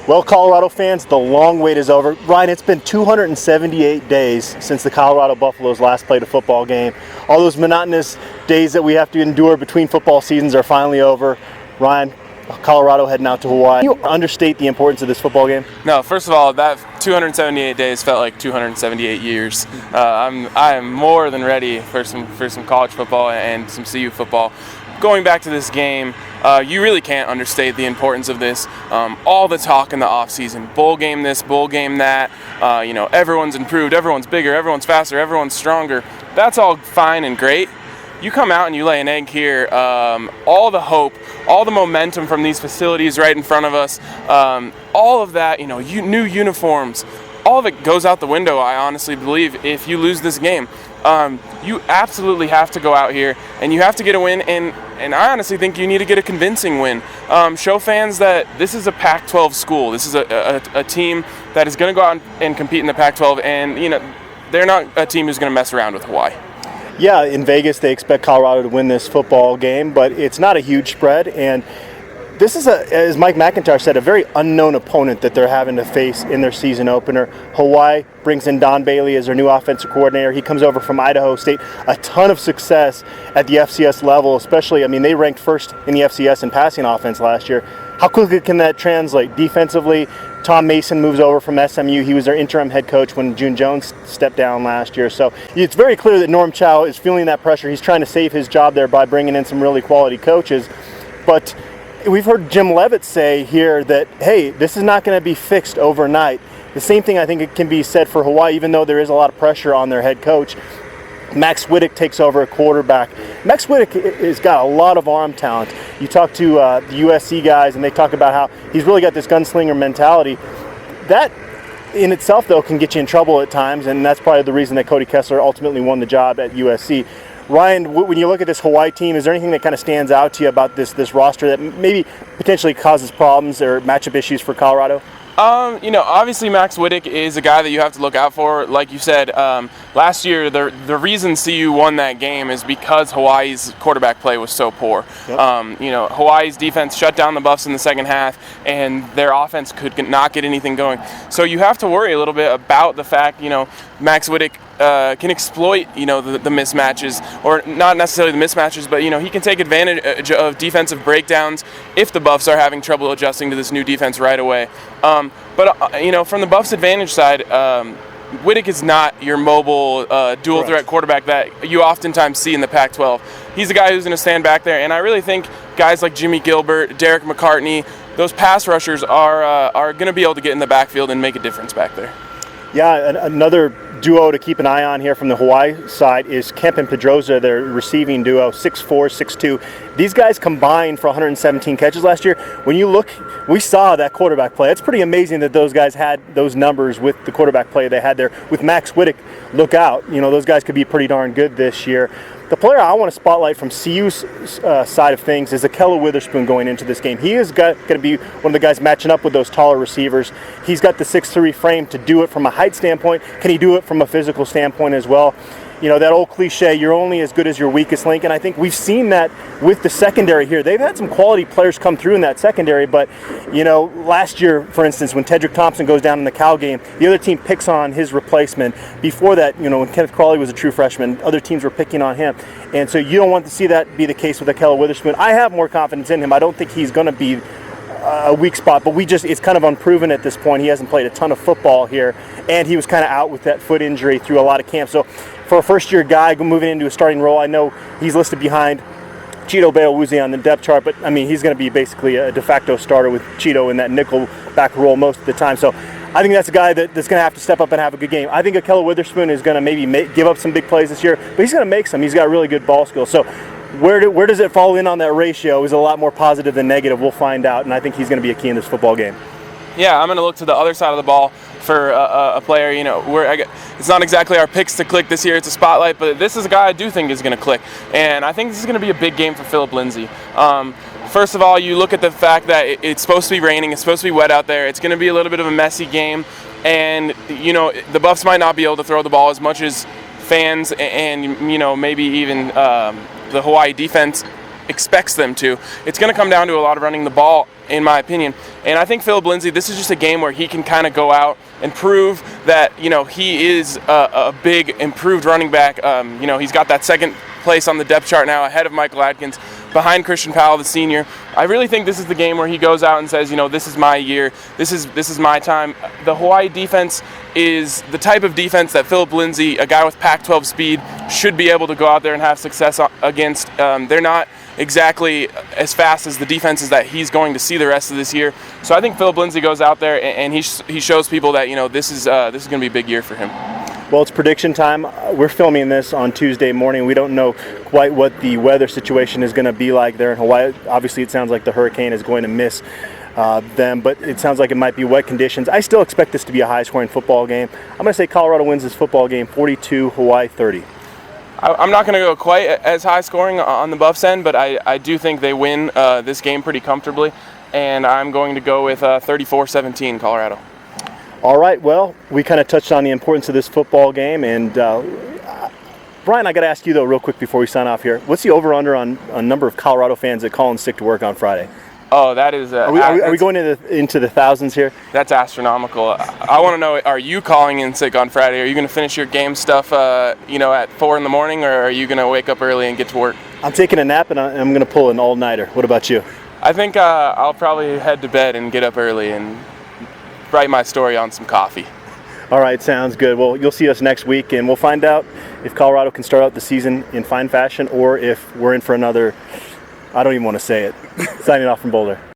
Well, Colorado fans, the long wait is over. Ryan, it's been 278 days since the Colorado Buffaloes last played a football game. All those monotonous days that we have to endure between football seasons are finally over. Ryan, Colorado heading out to Hawaii. Can you understate the importance of this football game? No, first of all, that 278 days felt like 278 years. I am more than ready for some college football and some CU football. Going back to this game, you really can't understate the importance of this. All the talk in the offseason, bowl game this, bowl game that, everyone's improved, everyone's bigger, everyone's faster, everyone's stronger. That's all fine and great. You come out and you lay an egg here, all the hope, all the momentum from these facilities right in front of us, all of that, new uniforms, all of it goes out the window, I honestly believe, if you lose this game. You absolutely have to go out here and you have to get a win, and I honestly think you need to get a convincing win. Show fans that this is a Pac-12 school. This is a team that is going to go out and compete in the Pac-12, and they're not a team who's going to mess around with Hawaii. Yeah, in Vegas they expect Colorado to win this football game, but it's not a huge spread, and this is, as Mike McIntyre said, a very unknown opponent that they're having to face in their season opener. Hawaii brings in Don Bailey as their new offensive coordinator. He comes over from Idaho State. A ton of success at the FCS level, especially, they ranked first in the FCS in passing offense last year. How quickly can that translate? Defensively, Tom Mason moves over from SMU. He was their interim head coach when June Jones stepped down last year. So it's very clear that Norm Chow is feeling that pressure. He's trying to save his job there by bringing in some really quality coaches. But we've heard Jim Leavitt say here that, hey, this is not going to be fixed overnight. The same thing I think it can be said for Hawaii, even though there is a lot of pressure on their head coach. Max Wittek takes over at quarterback. Max Wittek has got a lot of arm talent. You talk to the USC guys, and they talk about how he's really got this gunslinger mentality. That in itself, though, can get you in trouble at times, and that's probably the reason that Cody Kessler ultimately won the job at USC. Ryan, when you look at this Hawaii team, is there anything that kind of stands out to you about this roster that maybe potentially causes problems or matchup issues for Colorado? Obviously Max Wittek is a guy that you have to look out for. Like you said, last year the reason CU won that game is because Hawaii's quarterback play was so poor. Yep. Hawaii's defense shut down the Buffs in the second half, and their offense could not get anything going. So you have to worry a little bit about the fact, Max Wittek can exploit, the mismatches, or not necessarily the mismatches, but, he can take advantage of defensive breakdowns if the Buffs are having trouble adjusting to this new defense right away. But from the Buffs' advantage side, Wittek is not your mobile dual threat quarterback that you oftentimes see in the Pac-12. He's a guy who's going to stand back there, and I really think guys like Jimmy Gilbert, Derek McCartney, those pass rushers are going to be able to get in the backfield and make a difference back there. Yeah, another duo to keep an eye on here from the Hawaii side is Kemp and Pedroza, their receiving duo, 6'4", 6'2". These guys combined for 117 catches last year. When you look, we saw that quarterback play. It's pretty amazing that those guys had those numbers with the quarterback play they had there. With Max Wittek, look out. Those guys could be pretty darn good this year. The player I want to spotlight from CU's side of things is Akella Witherspoon going into this game. He is going to be one of the guys matching up with those taller receivers. He's got the 6'3" frame to do it from a height standpoint. Can he do it from a physical standpoint as well? That old cliche, you're only as good as your weakest link, and I think we've seen that with the secondary here. They've had some quality players come through in that secondary, but, last year, for instance, when Tedrick Thompson goes down in the Cal game, the other team picks on his replacement. Before that, when Kenneth Crawley was a true freshman, other teams were picking on him. And so you don't want to see that be the case with Akella Witherspoon. I have more confidence in him. I don't think he's going to be a weak spot, but it's kind of unproven at this point. He hasn't played a ton of football here, and he was kind of out with that foot injury through a lot of camp. So for a first-year guy moving into a starting role, I know he's listed behind Cheeto Beowuzi on the depth chart, but he's going to be basically a de facto starter with Cheeto in that nickel back role most of the time. So I think that's a guy that's going to have to step up and have a good game. I think Akella Witherspoon is going to maybe give up some big plays this year, but he's going to make some. He's got really good ball skills. So where does it fall in on that ratio? Is it a lot more positive than negative? We'll find out, and I think he's going to be a key in this football game. Yeah, I'm going to look to the other side of the ball for a player. It's not exactly our picks to click this year. It's a spotlight, but this is a guy I do think is going to click, and I think this is going to be a big game for Phillip Lindsay. First of all, you look at the fact that it's supposed to be raining. It's supposed to be wet out there. It's going to be a little bit of a messy game, and the Buffs might not be able to throw the ball as much as fans and maybe even the Hawaii defense expects them to. It's going to come down to a lot of running the ball, in my opinion. And I think Phillip Lindsay, this is just a game where he can kind of go out and prove that, he is a big improved running back. He's got that second place on the depth chart now, ahead of Michael Adkins, behind Christian Powell, the senior. I really think this is the game where he goes out and says, this is my year, this is my time. The Hawaii defense is the type of defense that Phillip Lindsay, a guy with Pac-12 speed, should be able to go out there and have success against. They're not exactly as fast as the defenses that he's going to see the rest of this year. So I think Phillip Lindsay goes out there and he shows people that this is going to be a big year for him. Well, it's prediction time. We're filming this on Tuesday morning. We don't know quite what the weather situation is going to be like there in Hawaii. Obviously, it sounds like the hurricane is going to miss them, but it sounds like it might be wet conditions. I still expect this to be a high-scoring football game. I'm going to say Colorado wins this football game 42, Hawaii 30. I'm not going to go quite as high-scoring on the Buffs end, but I do think they win this game pretty comfortably, and I'm going to go with 34-17 Colorado. All right, well, we kind of touched on the importance of this football game, and Brian, I got to ask you, though, real quick before we sign off here. What's the over-under on a number of Colorado fans that call in sick to work on Friday? Oh, that is... Are we going into the thousands here? That's astronomical. I want to know, are you calling in sick on Friday? Are you going to finish your game stuff, at 4 in the morning, or are you going to wake up early and get to work? I'm taking a nap, and I'm going to pull an all-nighter. What about you? I think I'll probably head to bed and get up early and write my story on some coffee. All right, sounds good. Well, you'll see us next week, and we'll find out if Colorado can start out the season in fine fashion or if we're in for another, I don't even want to say it. Signing off from Boulder.